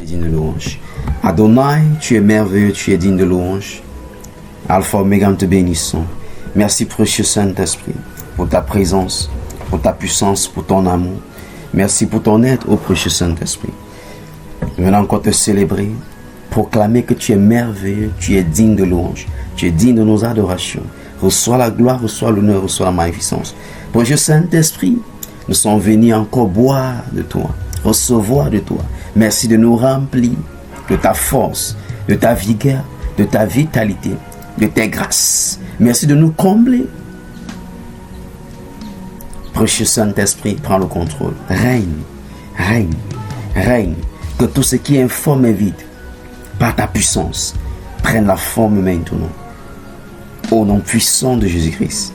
digne de louange. Adonai, tu es merveilleux, tu es digne de louange. Alpha, Oméga, nous te bénissons. Merci, précieux Saint-Esprit, pour ta présence, pour ta puissance, pour ton amour. Merci pour ton aide, ô précieux Saint-Esprit. Nous venons encore te célébrer, proclamer que tu es merveilleux, tu es digne de louange, tu es digne de nos adorations. Reçois la gloire, reçois l'honneur, reçois la magnificence. Précieux Saint-Esprit, nous sommes venus encore boire de toi, recevoir de toi. Merci de nous remplir de ta force, de ta vigueur, de ta vitalité, de tes grâces. Merci de nous combler. Précieux Saint-Esprit, prends le contrôle. Règne, règne, règne. Que tout ce qui est informe et vide, par ta puissance, prenne la forme maintenant. Au nom puissant de Jésus-Christ.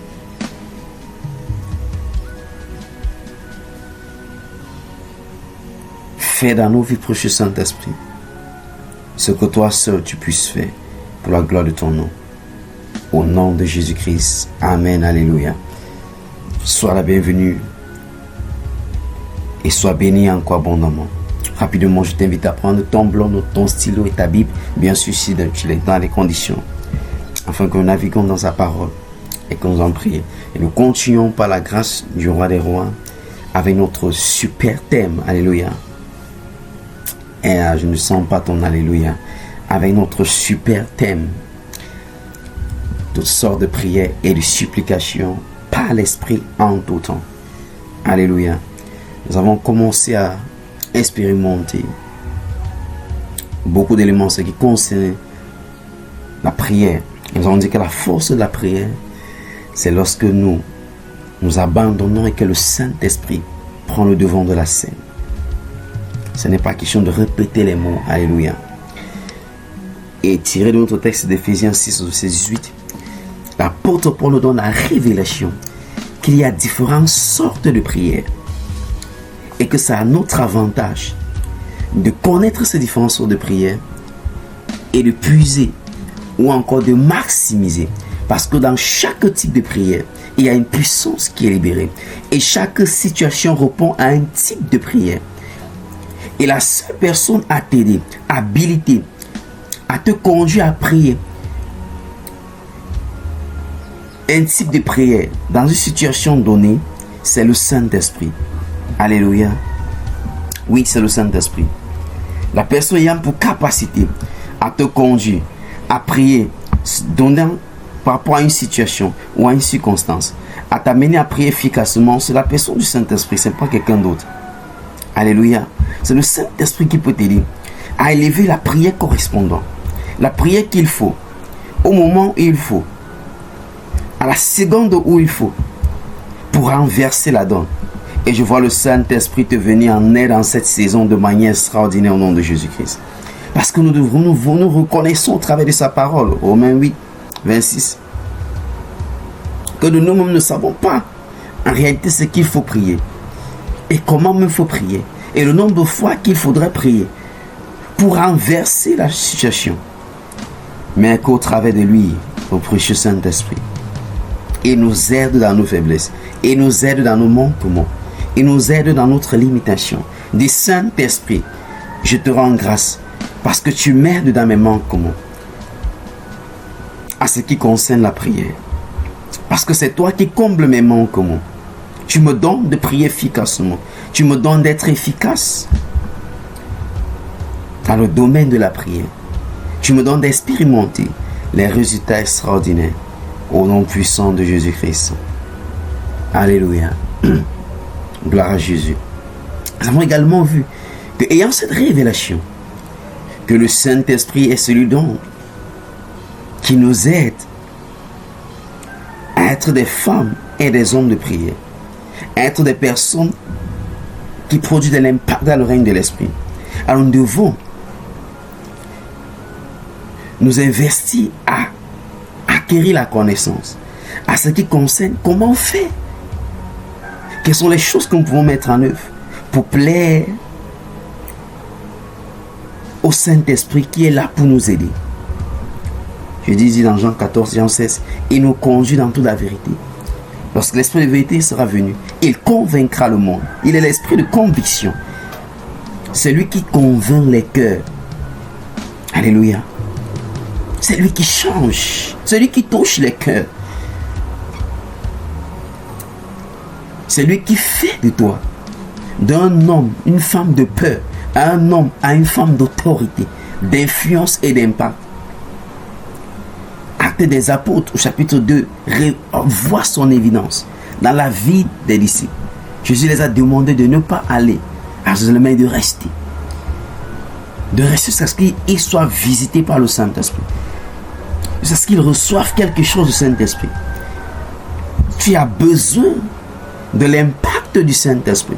Fais dans nos vies, précieux Saint-Esprit, ce que toi seul tu puisses faire pour la gloire de ton nom. Au nom de Jésus-Christ. Amen. Alléluia. Sois la bienvenue et sois béni encore abondamment. Rapidement, je t'invite à prendre ton blanc, ton stylo et ta Bible, bien sûr, si tu es dans les conditions, afin que nous naviguons dans sa parole et que nous en prions. Et nous continuons par la grâce du Roi des Rois avec notre super thème. Alléluia. Et je ne sens pas ton Alléluia. Avec notre super thème. Toutes sortes de prières et de supplications par l'Esprit en tout temps. Alléluia. Nous avons commencé à expérimenter beaucoup d'éléments ce qui concerne la prière. Nous avons dit que la force de la prière, c'est lorsque nous nous abandonnons et que le Saint-Esprit prend le devant de la scène. Ce n'est pas question de répéter les mots. Alléluia. Et tiré de notre texte d'Éphésiens 6, verset 18, l'apôtre Paul nous donne la révélation qu'il y a différentes sortes de prières et que c'est à notre avantage de connaître ces différentes sortes de prières et de puiser ou encore de maximiser, parce que dans chaque type de prière, il y a une puissance qui est libérée et chaque situation répond à un type de prière. Et la seule personne à t'aider, habilitée, à te conduire à prier un type de prière dans une situation donnée, c'est le Saint-Esprit. Alléluia. Oui, c'est le Saint-Esprit. La personne ayant pour capacité à te conduire à prier, donnant par rapport à une situation ou à une circonstance, à t'amener à prier efficacement, c'est la personne du Saint-Esprit, ce n'est pas quelqu'un d'autre. Alléluia. C'est le Saint-Esprit qui peut t'aider à élever la prière correspondante. La prière qu'il faut, au moment où il faut, à la seconde où il faut, pour renverser la donne. Et je vois le Saint-Esprit te venir en aide en cette saison de manière extraordinaire au nom de Jésus-Christ. Parce que nous reconnaissons au travers de sa parole, Romains 8, 26, que nous-mêmes ne savons pas en réalité ce qu'il faut prier. Et comment il faut prier. Et le nombre de fois qu'il faudrait prier pour renverser la situation. Mais qu'au travers de lui, au précieux Saint-Esprit, il nous aide dans nos faiblesses. Il nous aide dans nos manquements. Il nous aide dans notre limitation. Dis Saint-Esprit, je te rends grâce parce que tu m'aides dans mes manquements. À ce qui concerne la prière. Parce que c'est toi qui combles mes manquements. Tu me donnes de prier efficacement. Tu me donnes d'être efficace dans le domaine de la prière. Tu me donnes d'expérimenter les résultats extraordinaires au nom puissant de Jésus-Christ. Alléluia. Gloire à Jésus. Nous avons également vu que, ayant cette révélation, que le Saint-Esprit est celui donc qui nous aide à être des femmes et des hommes de prière, à être des personnes qui produisent de l'impact dans le règne de l'Esprit. Alors nous devons nous investir à acquérir la connaissance à ce qui concerne comment faire. Quelles sont les choses que nous pouvons mettre en œuvre pour plaire au Saint-Esprit qui est là pour nous aider. Je dis dans Jean 14, Jean 16, il nous conduit dans toute la vérité. Lorsque l'Esprit de vérité sera venu, il convaincra le monde. Il est l'Esprit de conviction. C'est lui qui convainc les cœurs. Alléluia. C'est lui qui change. C'est lui qui touche les cœurs. C'est lui qui fait de toi, d'un homme, une femme de peur, à un homme, à une femme d'autorité, d'influence et d'impact. Actes des Apôtres, au chapitre 2, voit son évidence dans la vie des disciples. Jésus les a demandé de ne pas aller à Jérusalem, mais de rester. De rester jusqu'à ce qu'ils soient visités par le Saint-Esprit. Jusqu'à ce qu'ils reçoivent quelque chose du Saint-Esprit. Tu as besoin de l'impact du Saint-Esprit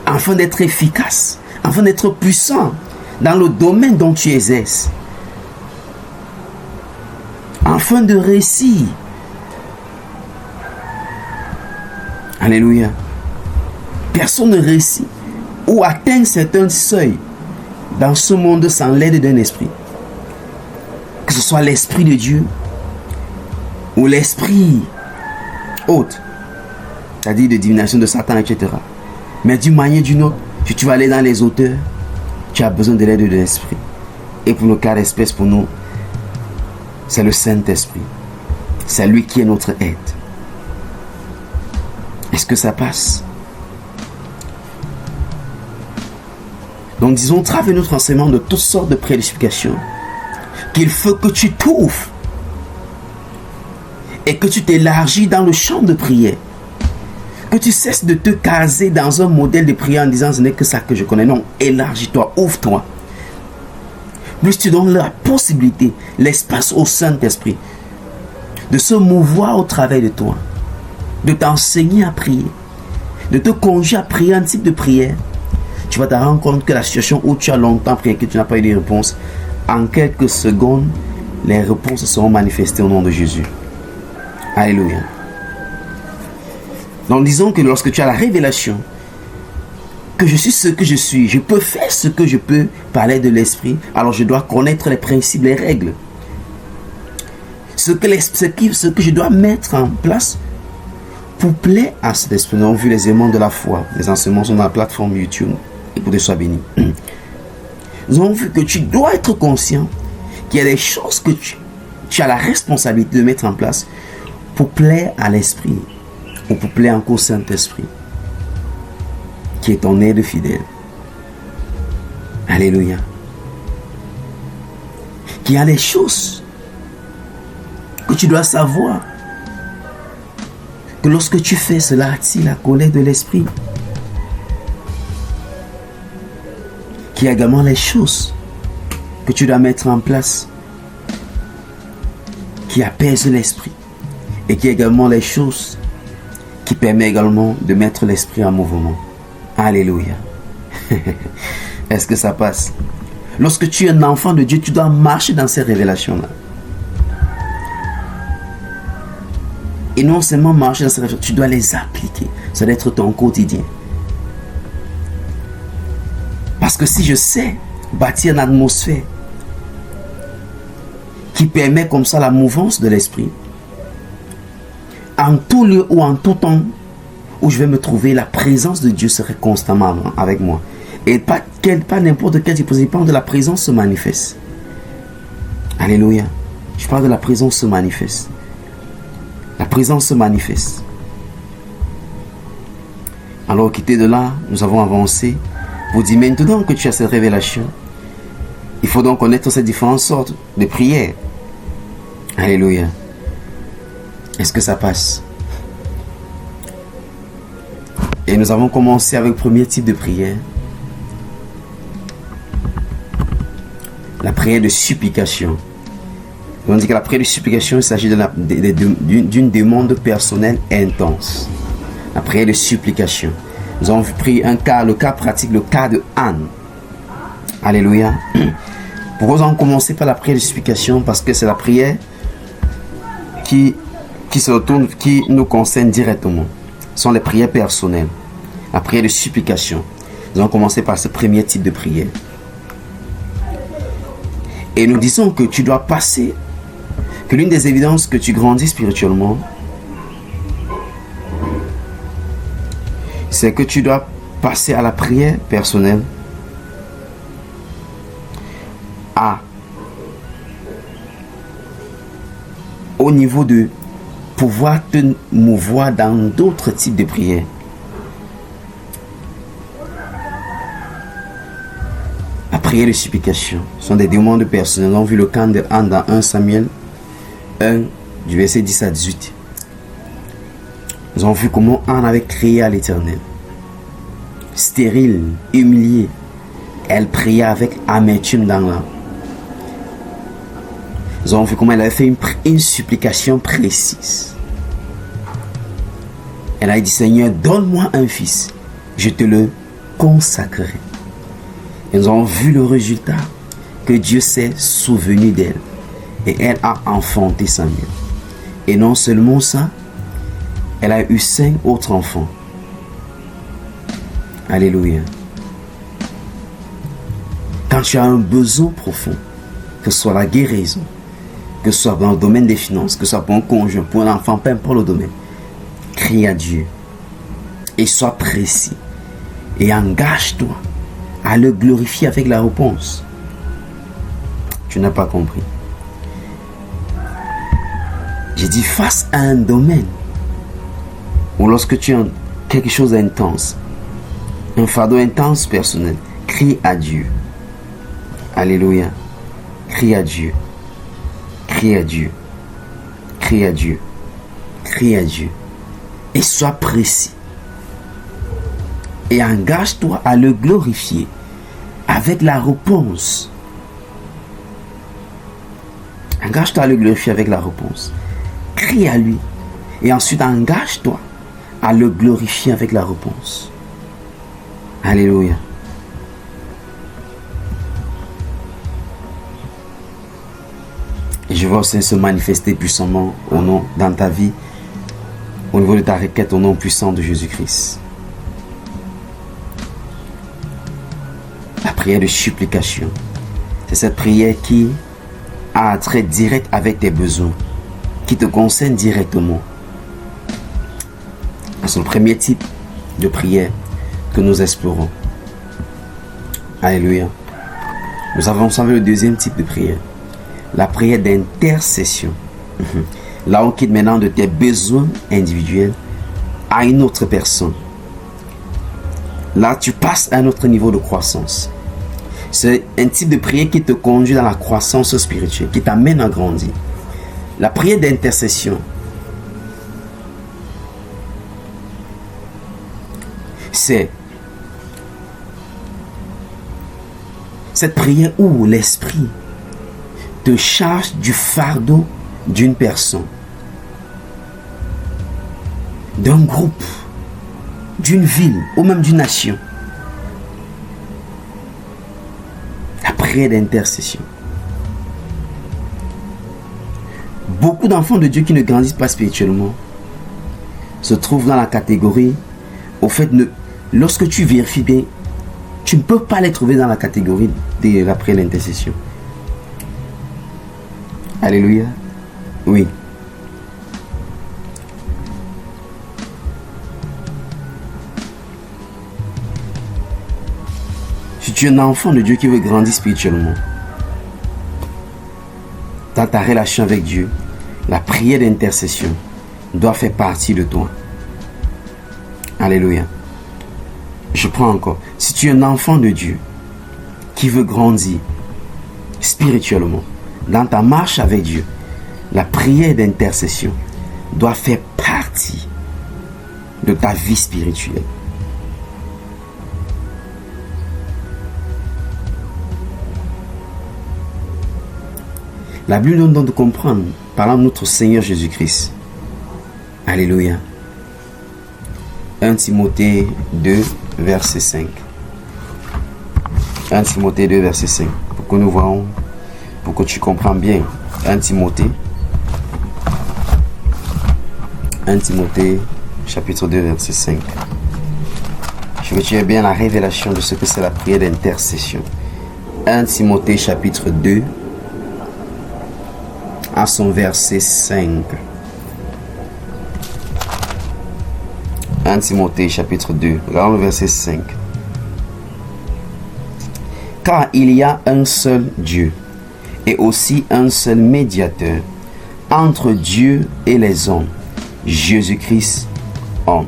afin d'être efficace, afin d'être puissant dans le domaine dont tu exerces, afin de réussir. Alléluia. Personne ne réussit ou atteint certains seuils dans ce monde sans l'aide d'un esprit. Que ce soit l'esprit de Dieu ou l'esprit autre, c'est-à-dire de divination de Satan, etc. Mais d'une manière ou d'une autre, si tu vas aller dans les hauteurs, tu as besoin de l'aide de l'esprit. Et pour le cas d'espèce, pour nous, c'est le Saint-Esprit. C'est lui qui est notre aide. Est-ce que ça passe? Donc disons, trave notre enseignement de toutes sortes de prédications qu'il faut que tu t'ouvres et que tu t'élargis dans le champ de prière. Que tu cesses de te caser dans un modèle de prière en disant ce n'est que ça que je connais. Non, élargis-toi, ouvre-toi. Plus tu donnes la possibilité, l'espace au Saint-Esprit de se mouvoir au travers de toi, de t'enseigner à prier, de te conduire à prier un type de prière. Tu vas te rendre compte que la situation où tu as longtemps prié, que tu n'as pas eu de réponse, en quelques secondes, les réponses seront manifestées au nom de Jésus. Alléluia. Donc disons que lorsque tu as la révélation que je suis ce que je suis, je peux faire ce que je peux, parler de l'esprit, alors je dois connaître les principes, les règles. Ce que je dois mettre en place pour plaire à cet esprit. Nous avons vu les éléments de la foi. Les enseignements sont dans la plateforme YouTube. Et pour que tu sois béni. Nous avons vu que tu dois être conscient qu'il y a des choses que tu as la responsabilité de mettre en place pour plaire à l'esprit. Ou pour plaire encore au Saint-Esprit, qui est ton aide fidèle. Alléluia. Qu'il y a des choses que tu dois savoir, que lorsque tu fais cela, attire la colère de l'esprit. Qu'il y a également les choses que tu dois mettre en place qui apaisent l'esprit. Et qu'il y a également les choses qui permet également de mettre l'esprit en mouvement. Alléluia. Est-ce que ça passe? Lorsque tu es un enfant de Dieu, tu dois marcher dans ces révélations-là. Et non seulement marcher dans ces révélations, tu dois les appliquer. Ça doit être ton quotidien. Parce que si je sais bâtir une atmosphère qui permet comme ça la mouvance de l'esprit, en tout lieu ou en tout temps où je vais me trouver, la présence de Dieu serait constamment avec moi. Et pas n'importe quel type de la présence se manifeste. Alléluia. Je parle de la présence se manifeste. La présence se manifeste. Alors quitté de là, nous avons avancé pour dire maintenant que tu as cette révélation, il faut donc connaître ces différentes sortes de prières. Alléluia. Est-ce que ça passe? Et nous avons commencé avec le premier type de prière. La prière de supplication. On dit que la prière de supplication, il s'agit d'une demande personnelle intense. La prière de supplication. Nous avons pris le cas pratique, le cas de Anne. Alléluia. Pourquoi nous avons commencé par la prière de supplication? Parce que c'est la prière qui nous concerne directement. Ce sont les prières personnelles. La prière de supplication. Nous allons commencer par ce premier type de prière. Et nous disons que tu dois passer, que l'une des évidences que tu grandis spirituellement, c'est que tu dois passer à la prière personnelle au niveau de pouvoir te mouvoir dans d'autres types de prières. La prière de supplication sont des demandes personnelles. On a vu le camp de Anne dans 1 Samuel 1 du verset 10 à 18. Nous avons vu comment Anne avait crié à l'Éternel. Stérile, humiliée, elle priait avec amertume dans l'âme. Nous avons vu comment elle avait fait une supplication précise. Elle a dit, Seigneur, donne-moi un fils, je te le consacrerai. Et nous avons vu le résultat, que Dieu s'est souvenu d'elle. Et elle a enfanté Samuel. Et non seulement ça, elle a eu 5 autres enfants. Alléluia. Quand tu as un besoin profond, que ce soit la guérison, que ce soit dans le domaine des finances, que ce soit pour un conjoint, pour un enfant, peu importe le domaine, crie à Dieu et sois précis et engage-toi à le glorifier avec la réponse. Tu n'as pas compris. J'ai dit face à un domaine ou lorsque tu as quelque chose d'intense, un fardeau intense personnel, crie à Dieu. Alléluia. Crie à Dieu. Crie à Dieu. Crie à Dieu. Crie à Dieu. Et sois précis. Et engage-toi à le glorifier avec la réponse. Engage-toi à le glorifier avec la réponse. Crie à lui. Et ensuite engage-toi à le glorifier avec la réponse. Alléluia. Et je vois aussi se manifester puissamment au nom dans ta vie, au niveau de ta requête, au nom puissant de Jésus-Christ. La prière de supplication, c'est cette prière qui a un trait direct avec tes besoins, qui te concerne directement. C'est le premier type de prière que nous explorons. Alléluia. Nous avons ensemble le deuxième type de prière, la prière d'intercession. Là, on quitte maintenant de tes besoins individuels à une autre personne. Là, tu passes à un autre niveau de croissance. C'est un type de prière qui te conduit dans la croissance spirituelle, qui t'amène à grandir. La prière d'intercession, c'est cette prière où l'esprit te charge du fardeau d'une personne, d'un groupe, d'une ville ou même d'une nation. La prière d'intercession. Beaucoup d'enfants de Dieu qui ne grandissent pas spirituellement se trouvent dans la catégorie, au fait, lorsque tu vérifies bien, tu ne peux pas les trouver dans la catégorie de la prière d'intercession. Alléluia. Oui. Si tu es un enfant de Dieu qui veut grandir spirituellement, dans ta relation avec Dieu, la prière d'intercession doit faire partie de toi. Alléluia. Je prends encore. Si tu es un enfant de Dieu qui veut grandir spirituellement, dans ta marche avec Dieu, la prière d'intercession doit faire partie de ta vie spirituelle. La Bible nous donne de comprendre, parlant de notre Seigneur Jésus-Christ. Alléluia. 1 Timothée 2, verset 5. 1 Timothée 2, verset 5. Pour que nous voyons, pour que tu comprends bien. 1 Timothée, chapitre 2, verset 5. Je veux que tu aies bien la révélation de ce que c'est la prière d'intercession. 1 Timothée, chapitre 2, à son verset 5. 1 Timothée chapitre 2, regardons le verset 5. Car il y a un seul Dieu et aussi un seul médiateur entre Dieu et les hommes, Jésus-Christ, homme.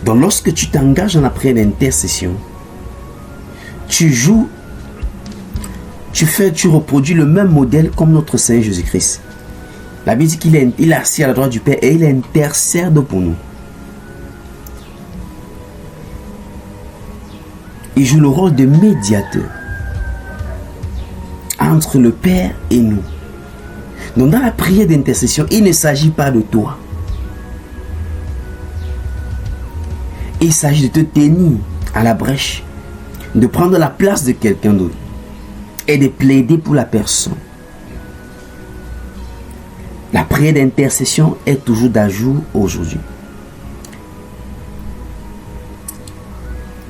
Donc lorsque tu t'engages dans la prière d'intercession, tu reproduis le même modèle comme notre Seigneur Jésus-Christ. La Bible dit qu'il est assis à la droite du Père et il intercède pour nous. Il joue le rôle de médiateur entre le Père et nous. Donc dans la prière d'intercession, il ne s'agit pas de toi. Il s'agit de te tenir à la brèche, de prendre la place de quelqu'un d'autre et de plaider pour la personne. La prière d'intercession est toujours d'ajout aujourd'hui.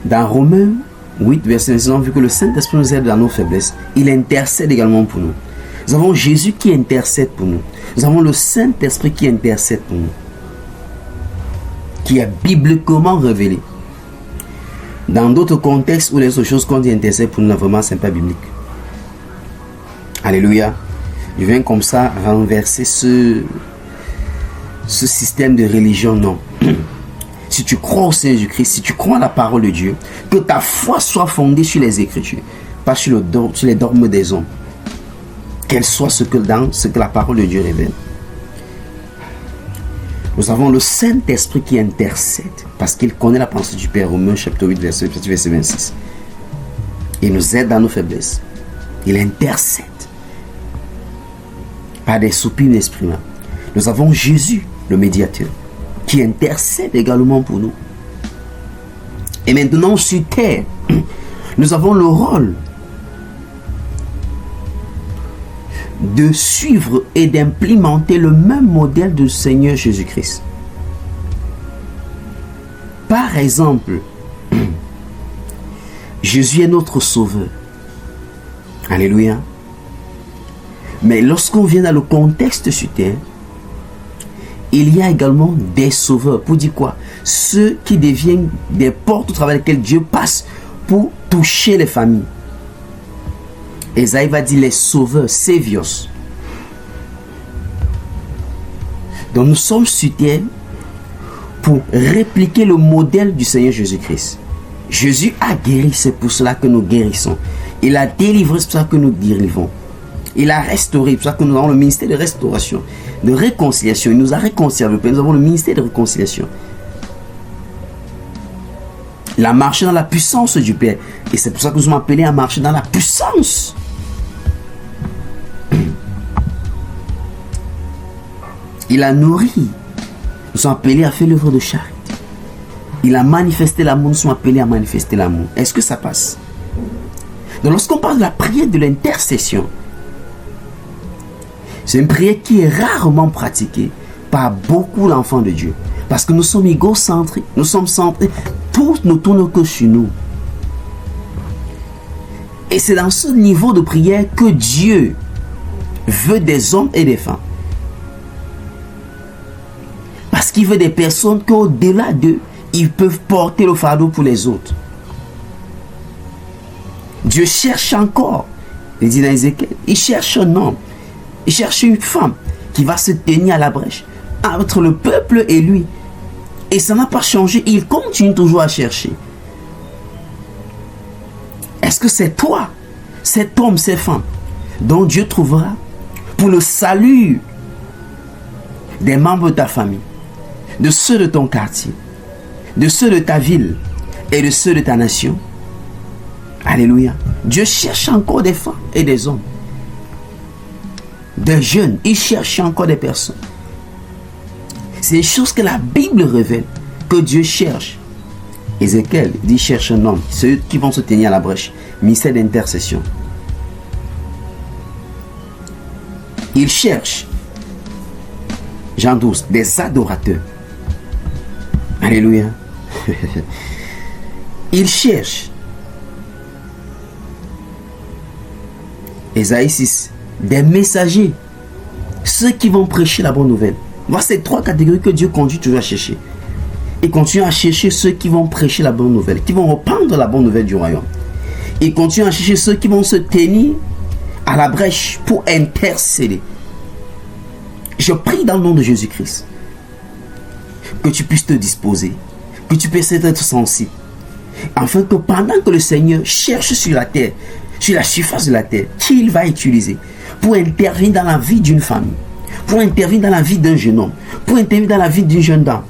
Dans Romains 8, verset 9, on a vu que le Saint-Esprit nous aide dans nos faiblesses. Il intercède également pour nous. Nous avons Jésus qui intercède pour nous. Nous avons le Saint-Esprit qui intercède pour nous, qui est bibliquement révélé. Dans d'autres contextes où les autres choses qu'on dit intercède pour nous, vraiment, ce n'est pas biblique. Alléluia. Je viens comme ça renverser ce système de religion, non. Si tu crois au Seigneur Jésus-Christ, si tu crois à la parole de Dieu, que ta foi soit fondée sur les Écritures, pas sur les dogmes des hommes, qu'elle soit ce que la parole de Dieu révèle. Nous avons le Saint-Esprit qui intercède parce qu'il connaît la pensée du Père. Romains chapitre 8, verset 26. Il nous aide dans nos faiblesses. Il intercède par des soupirs inexprimables. Nous avons Jésus, le médiateur, qui intercède également pour nous. Et maintenant, sur terre, nous avons le rôle de suivre et d'implémenter le même modèle du Seigneur Jésus-Christ. Par exemple, Jésus est notre sauveur. Alléluia. Mais lorsqu'on vient dans le contexte sur terre, il y a également des sauveurs. Pour dire quoi? Ceux qui deviennent des portes au travers desquelles Dieu passe pour toucher les familles. Esaïe va dire les sauveurs, saviors. Donc nous sommes sur terre pour répliquer le modèle du Seigneur Jésus-Christ. Jésus a guéri, c'est pour cela que nous guérissons. Il a délivré, c'est pour cela que nous délivrons. Il a restauré, c'est pour ça que nous avons le ministère de restauration, de réconciliation. Il nous a réconciliés. Nous avons le ministère de réconciliation. Il a marché dans la puissance du Père. Et c'est pour ça que nous sommes appelés à marcher dans la puissance. Il a nourri. Nous sommes appelés à faire l'œuvre de charité. Il a manifesté l'amour. Nous sommes appelés à manifester l'amour. Est-ce que ça passe? Donc lorsqu'on parle de la prière de l'intercession, c'est une prière qui est rarement pratiquée par beaucoup d'enfants de Dieu. Parce que nous sommes égocentriques. Nous sommes centrés. Tout ne tourne que sur nous. Et c'est dans ce niveau de prière que Dieu veut des hommes et des femmes. Parce qu'il veut des personnes qu'au-delà d'eux, ils peuvent porter le fardeau pour les autres. Dieu cherche encore, il dit dans Ézéchiel, il cherche un homme, il cherche une femme qui va se tenir à la brèche entre le peuple et lui. Et ça n'a pas changé, il continue toujours à chercher. Est-ce que c'est toi, cet homme, cette femme, dont Dieu trouvera pour le salut des membres de ta famille, de ceux de ton quartier, de ceux de ta ville et de ceux de ta nation? Alléluia. Dieu cherche encore des femmes et des hommes, des jeunes. Il cherche encore des personnes. C'est une chose que la Bible révèle, que Dieu cherche. Ézéchiel dit cherche un homme, ceux qui vont se tenir à la brèche, ministère d'intercession. Il cherche, Jean 12, des adorateurs. Alléluia. Il cherche, Ésaïe 6, des messagers, ceux qui vont prêcher la bonne nouvelle. Voici ces trois catégories que Dieu conduit toujours à chercher. Il continue à chercher ceux qui vont prêcher la bonne nouvelle, qui vont répandre la bonne nouvelle du royaume. Il continue à chercher ceux qui vont se tenir à la brèche pour intercéder. Je prie dans le nom de Jésus-Christ que tu puisses te disposer, que tu puisses être sensible, afin que pendant que le Seigneur cherche sur la terre, sur la surface de la terre, qu'il va utiliser pour intervenir dans la vie d'une famille, pour intervenir dans la vie d'un jeune homme, pour intervenir dans la vie d'une jeune dame,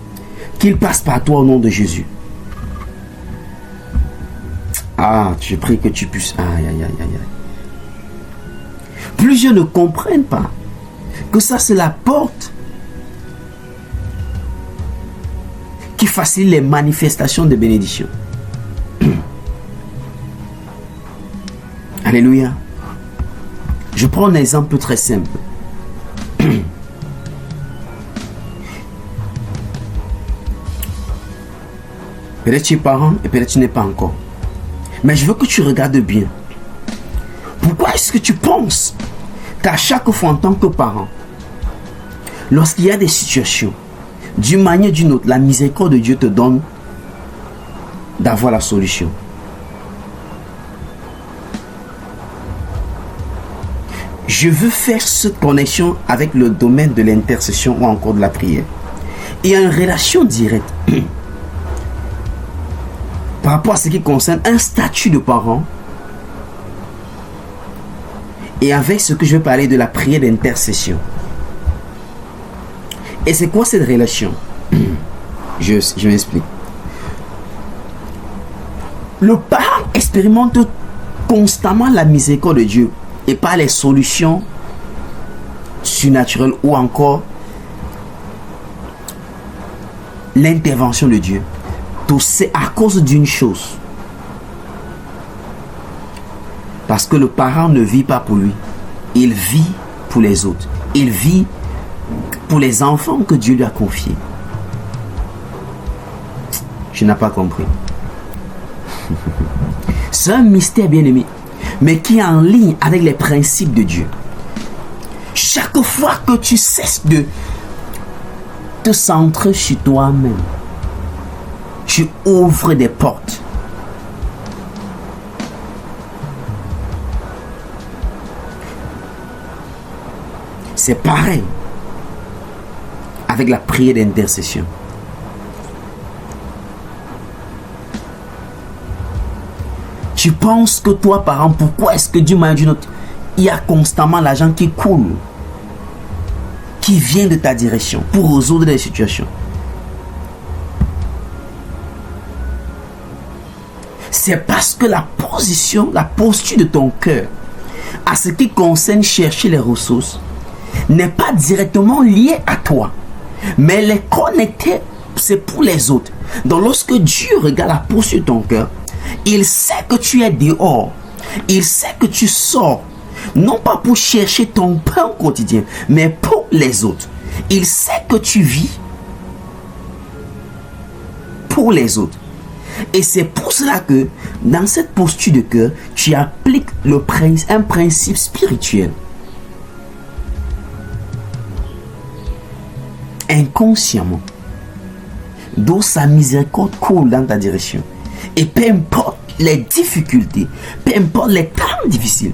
qu'il passe par toi au nom de Jésus. Ah, je prie que tu puisses... Aïe, aïe, aïe, aïe. Plusieurs ne comprennent pas que ça, c'est la porte qui facilite les manifestations de bénédiction. Alléluia. Je prends un exemple très simple. Peut-être tu es parent et peut-être tu n'es pas encore. Mais je veux que tu regardes bien. Pourquoi est-ce que tu penses qu'à chaque fois en tant que parent, lorsqu'il y a des situations, d'une manière ou d'une autre, la miséricorde de Dieu te donne d'avoir la solution? Je veux faire cette connexion avec le domaine de l'intercession ou encore de la prière. Il y a une relation directe par rapport à ce qui concerne un statut de parent et avec ce que je vais parler de la prière d'intercession. Et c'est quoi cette relation? Je m'explique. Le parent expérimente constamment la miséricorde de Dieu et pas les solutions surnaturelles ou encore l'intervention de Dieu. Tout c'est à cause d'une chose. Parce que le parent ne vit pas pour lui. Il vit pour les autres. Il vit pour les enfants que Dieu lui a confiés. Je n'ai pas compris. C'est un mystère bien aimé, mais qui est en ligne avec les principes de Dieu. Chaque fois que tu cesses de te centrer sur toi-même, tu ouvres des portes. C'est pareil avec la prière d'intercession. Tu penses que toi, parent, pourquoi est-ce que d'une manière ou d'une autre, il y a constamment l'argent qui coule, qui vient de ta direction pour résoudre des situations? C'est parce que la posture de ton cœur à ce qui concerne chercher les ressources n'est pas directement liée à toi, mais elle est connectée, c'est pour les autres. Donc lorsque Dieu regarde la posture de ton cœur, il sait que tu es dehors, il sait que tu sors, non pas pour chercher ton pain quotidien, mais pour les autres. Il sait que tu vis pour les autres. Et c'est pour cela que dans cette posture de cœur, tu appliques un principe spirituel. Inconsciemment, d'où sa miséricorde coule dans ta direction. Et peu importe les difficultés, peu importe les temps difficiles,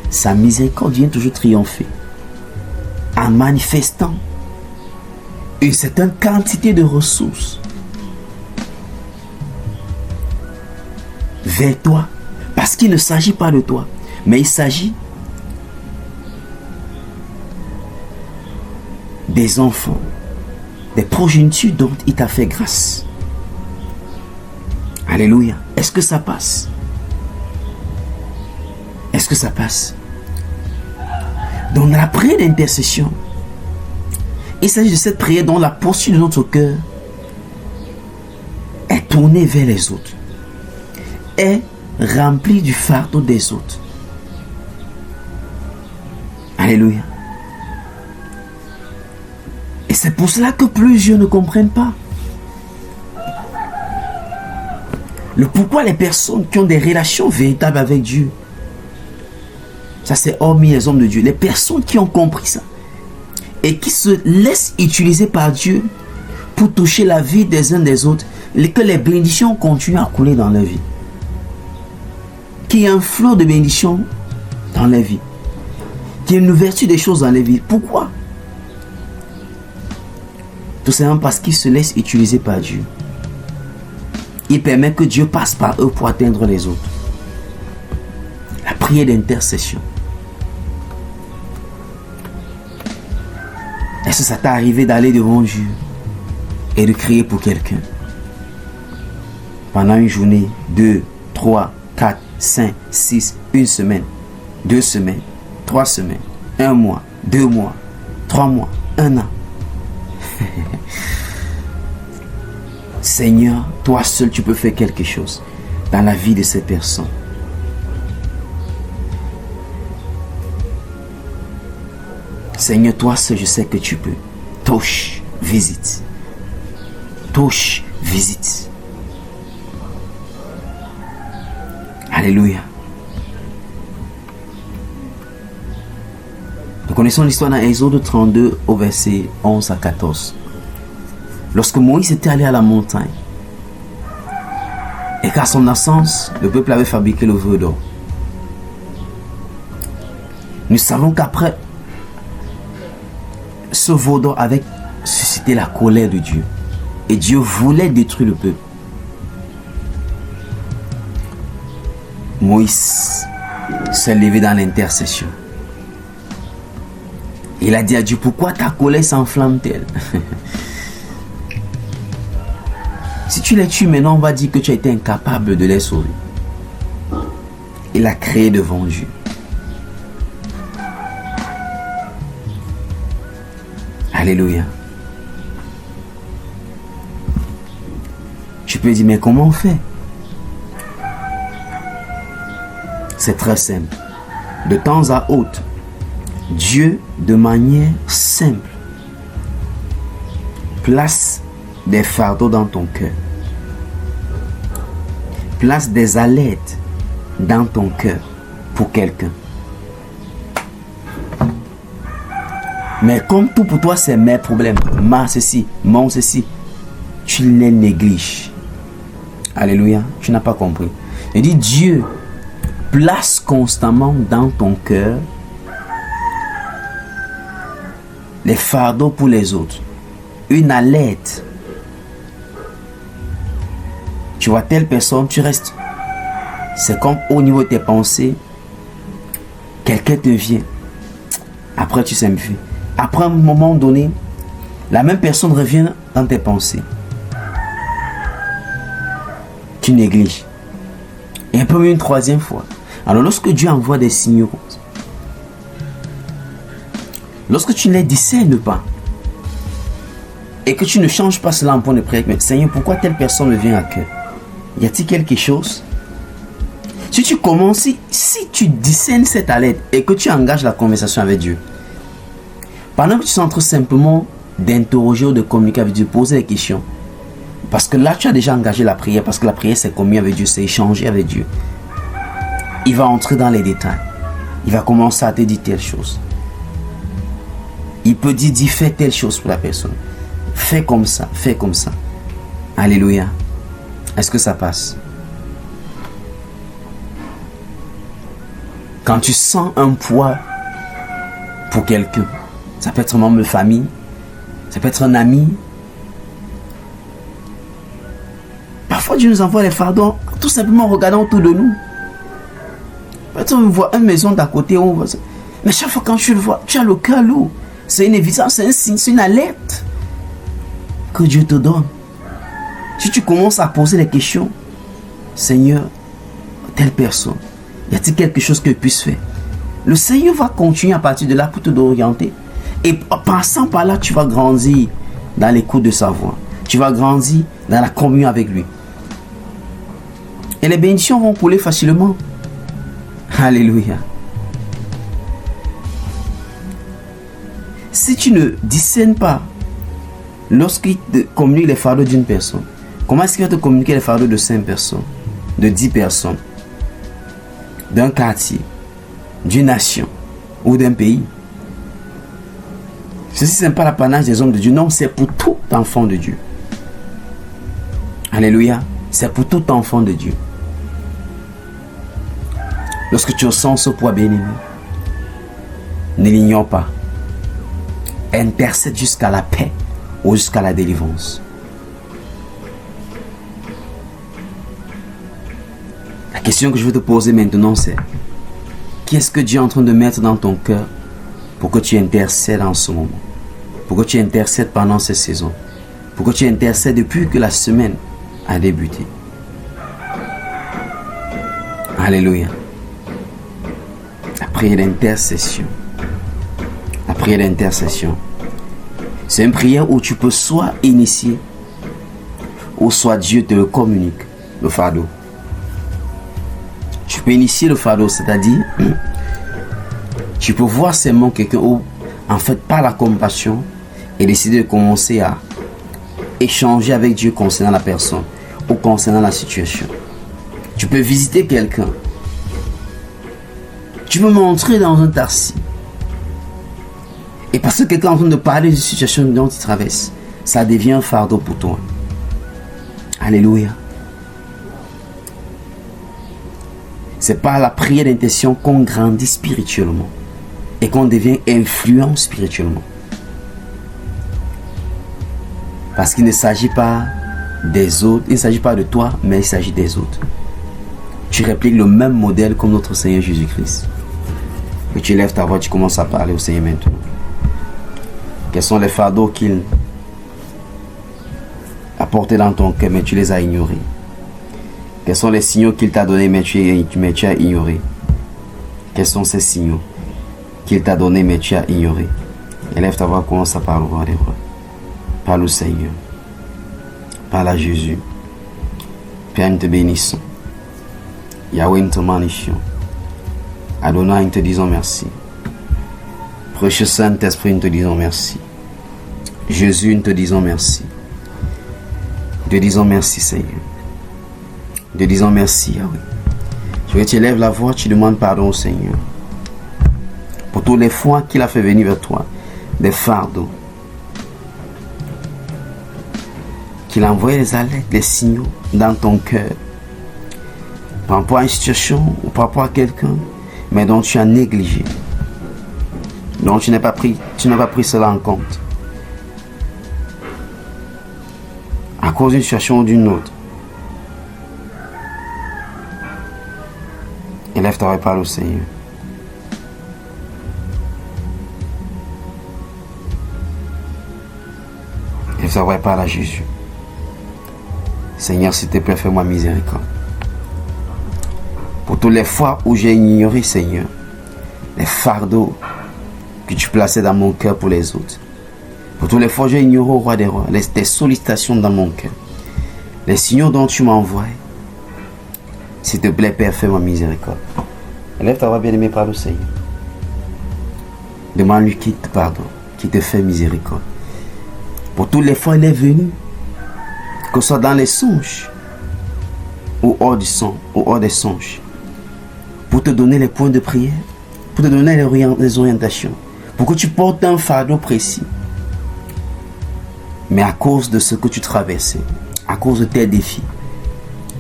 sa miséricorde vient toujours triompher en manifestant une certaine quantité de ressources vers toi, parce qu'il ne s'agit pas de toi, mais il s'agit des enfants, des progénitures dont il t'a fait grâce. Alléluia. Est-ce que ça passe? Est-ce que ça passe? Donc la prière d'intercession, il s'agit de cette prière dont la posture de notre cœur est tournée vers les autres, est remplie du fardeau des autres. Alléluia. Et c'est pour cela que plusieurs ne comprennent pas le pourquoi les personnes qui ont des relations véritables avec Dieu, ça c'est hormis les hommes de Dieu, les personnes qui ont compris ça et qui se laissent utiliser par Dieu pour toucher la vie des uns des autres, et que les bénédictions continuent à couler dans leur vie. qu'il y ait un flot de bénédiction dans la vie, qu'il y ait une ouverture des choses dans la vie. Pourquoi? Tout simplement parce qu'ils se laissent utiliser par Dieu. Il permet que Dieu passe par eux pour atteindre les autres. La prière d'intercession. Est-ce que ça t'est arrivé d'aller devant Dieu et de crier pour quelqu'un? Pendant une journée, 2, 3, 4, 5, 6, une semaine, 2 semaines, 3 semaines, 1 mois, 2 mois, 3 mois, 1 an. Seigneur, toi seul tu peux faire quelque chose dans la vie de ces personnes. Seigneur, toi seul je sais que tu peux. Touche, visite. Touche, visite. Alléluia. Nous connaissons l'histoire dans Exode 32 au verset 11 à 14. Lorsque Moïse était allé à la montagne et qu'à son absence, le peuple avait fabriqué le veau d'or. Nous savons qu'après, ce veau d'or avait suscité la colère de Dieu. Et Dieu voulait détruire le peuple. Moïse s'est levé dans l'intercession. Il a dit à Dieu, pourquoi ta colère s'enflamme-t-elle? Si tu les tues maintenant, on va dire que tu as été incapable de les sauver. Il a créé devant Dieu. Alléluia. Tu peux dire, mais comment on fait? C'est très simple. De temps à autre, Dieu, de manière simple, place des fardeaux dans ton cœur. Place des alertes dans ton cœur pour quelqu'un. Mais comme tout pour toi, c'est mes problèmes, ma ceci, mon ceci, tu les négliges. Alléluia, tu n'as pas compris. Il dit, Dieu place constamment dans ton cœur les fardeaux pour les autres. Une alerte. Tu vois telle personne, tu restes. C'est comme au niveau de tes pensées, quelqu'un te vient. Après, tu simplifies. Après un moment donné, la même personne revient dans tes pensées. Tu négliges. Et un peu une troisième fois. Alors lorsque Dieu envoie des signaux, lorsque tu ne les discernes pas, et que tu ne changes pas cela en point de prière, mais Seigneur, pourquoi telle personne me vient à cœur? Y a-t-il quelque chose? Si tu commences, si tu discernes cette alerte et que tu engages la conversation avec Dieu, pendant que tu es en train simplement d'interroger ou de communiquer avec Dieu, poser des questions, parce que là tu as déjà engagé la prière, parce que la prière c'est communier avec Dieu, c'est échanger avec Dieu. Il va entrer dans les détails. Il va commencer à te dire telle chose. Il peut dire, fais telle chose pour la personne. Fais comme ça, fais comme ça. Alléluia. Est-ce que ça passe? Quand tu sens un poids pour quelqu'un, ça peut être un membre de famille, ça peut être un ami. Parfois Dieu nous envoie les fardeaux tout simplement en regardant autour de nous. Peut-être on voit une maison d'à côté, mais chaque fois quand tu le vois, tu as le cœur lourd. C'est une évidence, c'est un signe, c'est une alerte que Dieu te donne. Si tu commences à poser des questions, Seigneur, telle personne, y a-t-il quelque chose que je puisse faire? Le Seigneur va continuer à partir de là pour te orienter. Et en passant par là, tu vas grandir dans l'écoute de sa voix. Tu vas grandir dans la communion avec lui. Et les bénédictions vont couler facilement. Alléluia. Si tu ne discernes pas lorsqu'il te communique les fardeaux d'une personne, comment est-ce qu'il va te communiquer les fardeaux de 5 personnes, de 10 personnes, d'un quartier, d'une nation ou d'un pays? Ceci n'est pas l'apanage des hommes de Dieu. Non, c'est pour tout enfant de Dieu. Alléluia. C'est pour tout enfant de Dieu. Lorsque tu ressens ce poids béni, ne l'ignore pas. Intercède jusqu'à la paix ou jusqu'à la délivrance. La question que je veux te poser maintenant, c'est qu'est-ce que Dieu est en train de mettre dans ton cœur pour que tu intercèdes en ce moment, pour que tu intercèdes pendant cette saison, pour que tu intercèdes depuis que la semaine a débuté. Alléluia. La prière d'intercession. La prière d'intercession. C'est une prière où tu peux soit initier, ou soit Dieu te le communique, le fardeau. Tu peux initier le fardeau, c'est-à-dire, tu peux voir seulement quelqu'un où, en fait, par la compassion, et décider de commencer à échanger avec Dieu concernant la personne ou concernant la situation. Tu peux visiter quelqu'un. Tu peux montrer dans un taxi. Et parce que quelqu'un est en train de parler de situation dont il traverse, ça devient un fardeau pour toi. Alléluia. C'est par la prière d'intention qu'on grandit spirituellement et qu'on devient influent spirituellement. Parce qu'il ne s'agit pas des autres, il ne s'agit pas de toi, mais il s'agit des autres. Tu répliques le même modèle comme notre Seigneur Jésus-Christ. Et tu lèves ta voix, tu commences à parler au Seigneur maintenant. Quels sont les fardeaux qu'il a portés dans ton cœur, mais tu les as ignorés? Quels sont les signaux qu'il t'a donnés, mais tu as ignoré? Quels sont ces signaux qu'il t'a donnés, mais tu as ignoré? Élève ta voix, commence à parler au roi des rois. Parle au Seigneur. Parle à Jésus. Père, nous te bénissons. Yahweh, nous te magnifions. Adonai, nous te disons merci. Précieux Saint-Esprit, nous te disons merci. Jésus, nous te disons merci. Nous te disons merci, Seigneur. Nous te disons merci, Yahweh. Je veux que tu élèves la voix, tu demandes pardon au Seigneur. Pour tous les fois qu'il a fait venir vers toi, des fardeaux. Qu'il a envoyé les alertes, les signaux dans ton cœur. Par rapport à une situation ou par rapport à quelqu'un, mais dont tu as négligé. Donc tu n'as pas pris cela en compte. À cause d'une situation ou d'une autre. Élève ta voix et parle au Seigneur. Élève ta voix et parle à Jésus. Seigneur, s'il te plaît, fais-moi miséricorde. Pour toutes les fois où j'ai ignoré, Seigneur, les fardeaux que tu plaçais dans mon cœur pour les autres. Pour toutes les fois où j'ai ignoré au roi des rois, tes sollicitations dans mon cœur, les signaux dont tu m'envoies. S'il te plaît, Père, fais-moi miséricorde. Élève ta voix, bien-aimé, parle au Seigneur. Demande-lui qu'il te pardonne, qu'il te fait miséricorde. Pour toutes les fois, il est venu, que ce soit dans les songes, ou hors du son, ou hors des songes, pour te donner les points de prière, pour te donner les orientations, pour que tu portes un fardeau précis. Mais à cause de ce que tu traversais, à cause de tes défis,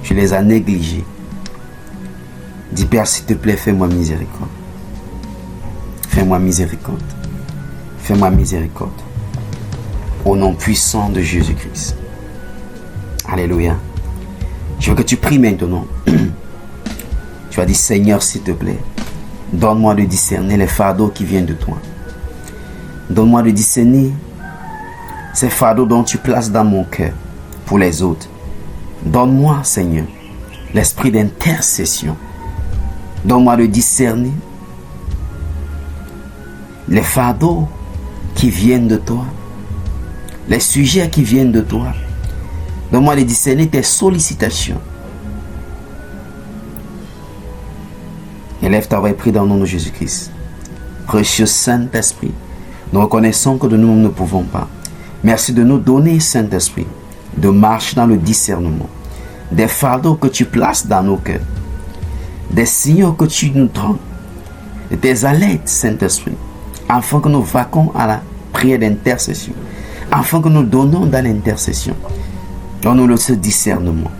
tu les as négligés. Dis, Père, s'il te plaît, fais-moi miséricorde. Fais-moi miséricorde. Fais-moi miséricorde. Au nom puissant de Jésus-Christ. Alléluia. Je veux que tu pries maintenant. Tu vas dire, Seigneur, s'il te plaît, donne-moi de discerner les fardeaux qui viennent de toi. Donne-moi de discerner ces fardeaux dont tu places dans mon cœur pour les autres. Donne-moi, Seigneur, l'esprit d'intercession. Donne-moi de discerner les fardeaux qui viennent de toi, les sujets qui viennent de toi. Donne-moi de discerner tes sollicitations. Élève ta voix et prie dans le nom de Jésus-Christ. Précieux Saint-Esprit, nous reconnaissons que de nous ne pouvons pas. Merci de nous donner, Saint-Esprit, de marcher dans le discernement. Des fardeaux que tu places dans nos cœurs. Des signaux que tu nous donnes. Et tes alertes, Saint-Esprit, afin que nous vaquons à la prière d'intercession. Afin que nous donnons dans l'intercession. Donne-nous ce discernement.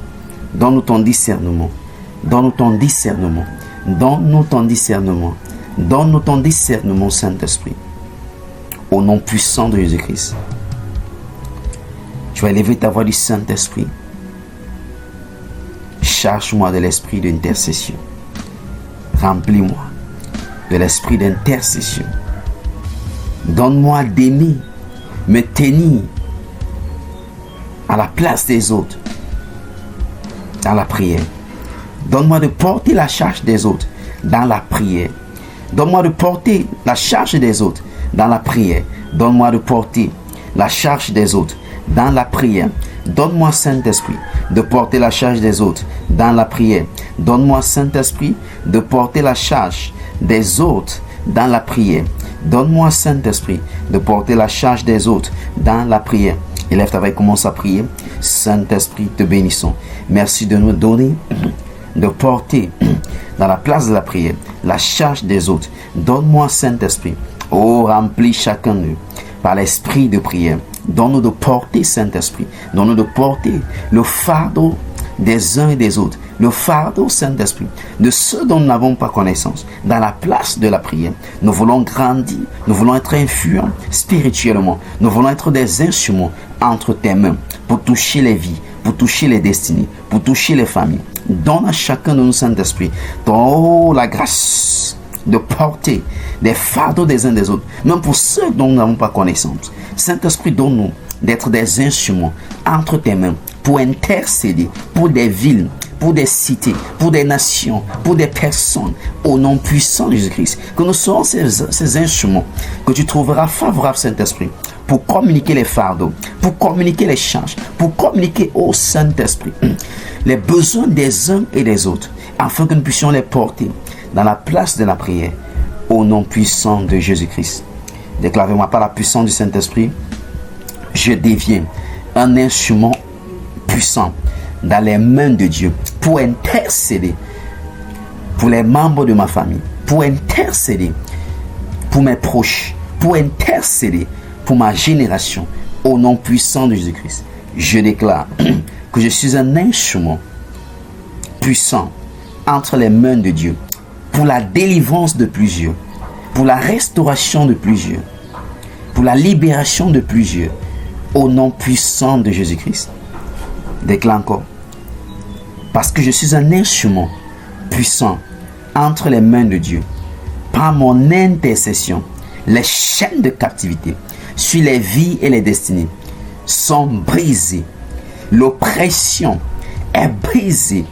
Donne-nous ton discernement. Donne-nous ton discernement. Donne-nous ton discernement. Donne-nous ton discernement, Saint-Esprit. Au nom puissant de Jésus-Christ. Tu vas élever ta voix du Saint-Esprit. Charge-moi de l'esprit d'intercession. Remplis-moi de l'esprit d'intercession. Donne-moi d'aimer, me tenir à la place des autres dans la prière. Donne-moi de porter la charge des autres dans la prière. Donne-moi de porter la charge des autres dans la prière. Donne-moi de porter la charge des autres dans la prière. Donne-moi, Saint-Esprit, de porter la charge des autres dans la prière. Donne-moi, Saint-Esprit, de porter la charge des autres dans la prière. Donne-moi, Saint-Esprit, de porter la charge des autres dans la prière. Élève ta voix et commence à prier. Saint-Esprit, te bénissons. Merci de nous donner, de porter dans la place de la prière la charge des autres. Donne-moi, Saint-Esprit, oh, remplis chacun d'eux par l'esprit de prière. Donne-nous de porter, Saint-Esprit. Donne-nous de porter le fardeau des uns et des autres. Le fardeau, Saint-Esprit, de ceux dont nous n'avons pas connaissance. Dans la place de la prière, nous voulons grandir. Nous voulons être influents spirituellement. Nous voulons être des instruments entre tes mains pour toucher les vies, pour toucher les destinées, pour toucher les familles. Donne à chacun de nous, Saint-Esprit, la grâce de porter des fardeaux des uns des autres, même pour ceux dont nous n'avons pas connaissance. Saint-Esprit, donne-nous d'être des instruments entre tes mains pour intercéder pour des villes, pour des cités, pour des nations, pour des personnes, au nom puissant de Jésus-Christ. Que nous serons ces instruments que tu trouveras favorables, Saint-Esprit, pour communiquer les fardeaux, pour communiquer les charges, pour communiquer au Saint-Esprit les besoins des uns et des autres, afin que nous puissions les porter dans la place de la prière, au nom puissant de Jésus-Christ. Déclarez-moi par la puissance du Saint-Esprit, je deviens un instrument puissant dans les mains de Dieu pour intercéder pour les membres de ma famille, pour intercéder pour mes proches, pour intercéder pour ma génération, au nom puissant de Jésus-Christ. Je déclare que je suis un instrument puissant entre les mains de Dieu pour la délivrance de plusieurs, pour la restauration de plusieurs, pour la libération de plusieurs, au nom puissant de Jésus-Christ. Déclare encore. Parce que je suis un instrument puissant entre les mains de Dieu. Par mon intercession, les chaînes de captivité sur les vies et les destinées sont brisées. L'oppression est brisée.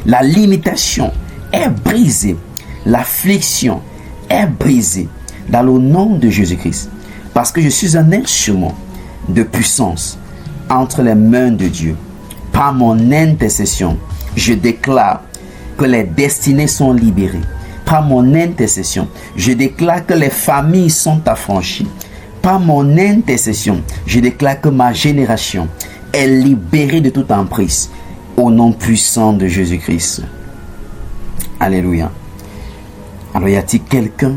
La limitation est brisée. L'affliction est brisée. Dans le nom de Jésus-Christ. Parce que je suis un instrument de puissance entre les mains de Dieu. Par mon intercession, je déclare que les destinées sont libérées. Par mon intercession, je déclare que les familles sont affranchies. Par mon intercession, je déclare que ma génération est libérée de toute emprise. Au nom puissant de Jésus-Christ. Alléluia. Alors, y a-t-il quelqu'un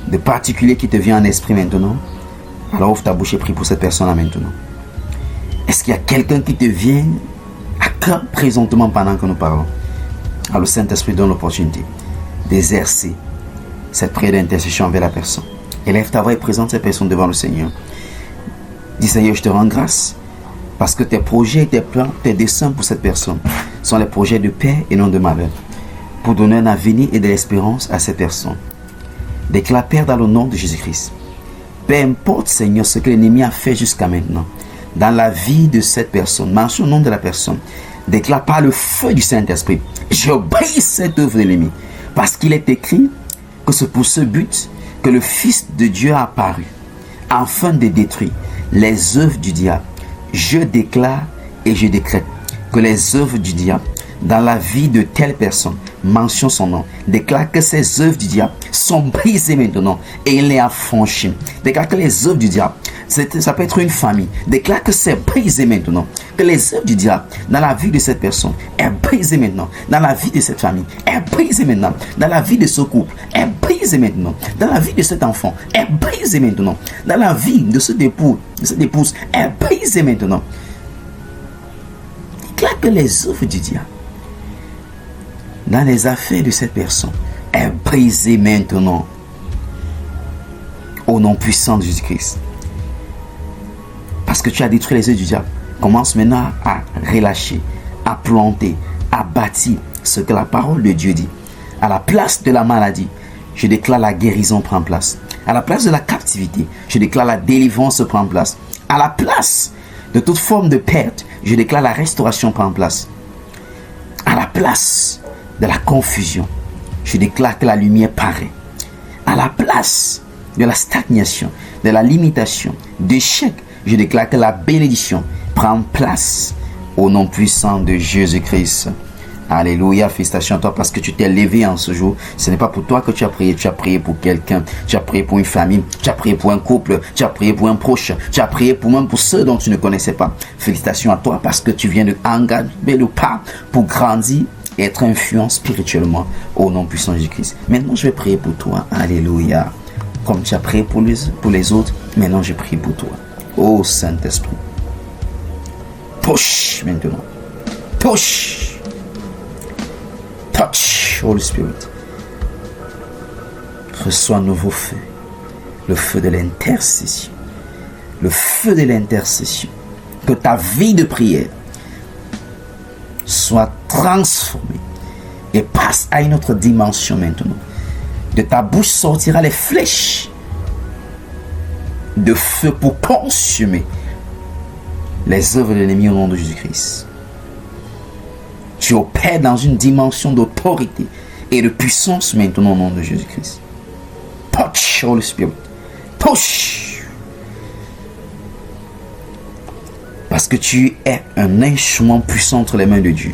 de particulier qui te vient en esprit maintenant? Alors ouvre ta bouche et prie pour cette personne-là maintenant. Est-ce qu'il y a quelqu'un qui te vient à cœur présentement pendant que nous parlons? Alors le Saint-Esprit donne l'opportunité d'exercer cette prière d'intercession envers la personne. Élève ta voix et présente cette personne devant le Seigneur. Dis Seigneur, je te rends grâce parce que tes projets, tes plans, tes desseins pour cette personne sont les projets de paix et non de malheur, pour donner un avenir et de l'espérance à cette personne. Déclare, Père, dans le nom de Jésus-Christ. Peu importe, Seigneur, ce que l'ennemi a fait jusqu'à maintenant, dans la vie de cette personne, mentionne le nom de la personne, déclare par le feu du Saint-Esprit, je brise cette œuvre de l'ennemi, parce qu'il est écrit que c'est pour ce but que le Fils de Dieu a apparu, afin de détruire les œuvres du diable. Je déclare et je décrète que les œuvres du diable dans la vie de telle personne, mentionne son nom, déclare que ces œuvres du diable sont brisées maintenant et il est affranchi. Déclare que les œuvres du diable, ça peut être une famille, déclare que c'est brisé maintenant, que les œuvres du diable dans la vie de cette personne est brisée maintenant, dans la vie de cette famille est brisée maintenant, dans la vie de ce couple est brisée maintenant, dans la vie de cet enfant est brisée maintenant, dans la vie de cet époux, de cette épouse est brisée maintenant. Déclare que les œuvres du diable dans les affaires de cette personne est brisé maintenant. Au nom puissant de Jésus-Christ. Parce que tu as détruit les œuvres du diable. Commence maintenant à relâcher, à planter, à bâtir ce que la parole de Dieu dit. À la place de la maladie, je déclare la guérison prend place. À la place de la captivité, je déclare la délivrance prend place. À la place de toute forme de perte, je déclare la restauration prend place. À la place de la confusion, je déclare que la lumière paraît. À la place de la stagnation, de la limitation, d'échec, je déclare que la bénédiction prend place au nom puissant de Jésus-Christ. Alléluia, félicitations à toi parce que tu t'es levé en ce jour. Ce n'est pas pour toi que tu as prié pour quelqu'un, tu as prié pour une famille, tu as prié pour un couple, tu as prié pour un proche, tu as prié même pour ceux dont tu ne connaissais pas. Félicitations à toi parce que tu viens de engager le pas pour grandir et être influent spirituellement au nom puissant de Jésus-Christ. Maintenant, je vais prier pour toi. Alléluia. Comme tu as prié pour les autres, maintenant je prie pour toi. Oh Saint-Esprit. Push maintenant. Push. Touch, Holy Spirit. Reçois un nouveau feu. Le feu de l'intercession. Le feu de l'intercession. Que ta vie de prière soit transformée et passe à une autre dimension maintenant. De ta bouche sortira les flèches de feu pour consumer les œuvres de l'ennemi au nom de Jésus-Christ. Tu opères dans une dimension d'autorité et de puissance maintenant au nom de Jésus-Christ. Touch, Holy Spirit. Push. Parce que tu es un instrument puissant entre les mains de Dieu.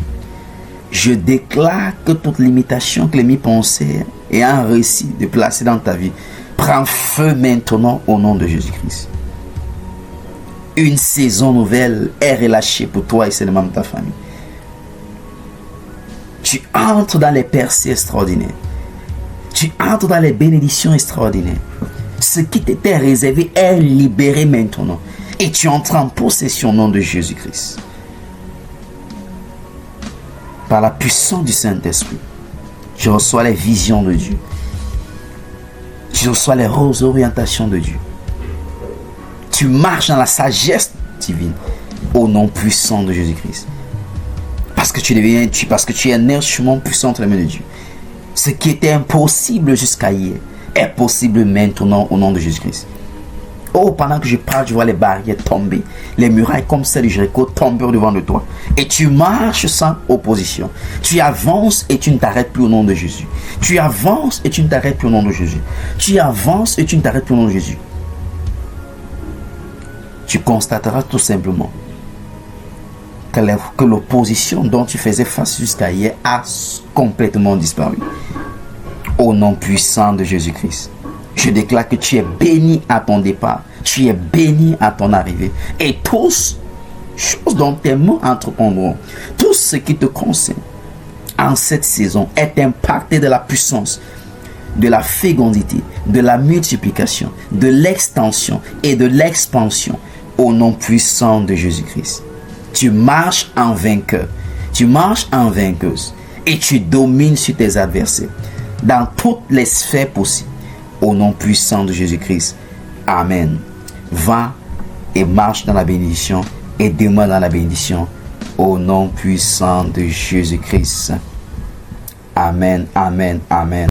Je déclare que toute limitation que l'ennemi pensait et un récit de placer dans ta vie prend feu maintenant au nom de Jésus-Christ. Une saison nouvelle est relâchée pour toi et seulement ta famille. Tu entres dans les percées extraordinaires. Tu entres dans les bénédictions extraordinaires. Ce qui t'était réservé est libéré maintenant. Et tu entres en possession au nom de Jésus-Christ. Par la puissance du Saint-Esprit, je reçois les visions de Dieu. Je reçois les orientations de Dieu. Tu marches dans la sagesse divine au nom puissant de Jésus-Christ. Parce que tu es un instrument puissant entre les mains de Dieu. Ce qui était impossible jusqu'à hier est possible maintenant au nom de Jésus-Christ. Oh, pendant que je parle, je vois les barrières tomber. Les murailles comme celles de Jéricho tombent devant de toi. Et tu marches sans opposition. Tu avances et tu ne t'arrêtes plus au nom de Jésus. Tu avances et tu ne t'arrêtes plus au nom de Jésus. Tu avances et tu ne t'arrêtes plus au nom de Jésus. Tu constateras tout simplement que l'opposition dont tu faisais face jusqu'à hier a complètement disparu. Au nom puissant de Jésus-Christ. Je déclare que tu es béni à ton départ. Tu es béni à ton arrivée. Et toutes choses dont tes mains entreprendront, tout ce qui te concerne en cette saison est impacté de la puissance, de la fécondité, de la multiplication, de l'extension et de l'expansion au nom puissant de Jésus-Christ. Tu marches en vainqueur. Tu marches en vainqueuse. Et tu domines sur tes adversaires dans toutes les sphères possibles. Au nom puissant de Jésus-Christ. Amen. Va et marche dans la bénédiction et demeure dans la bénédiction. Au nom puissant de Jésus-Christ. Amen, amen, amen.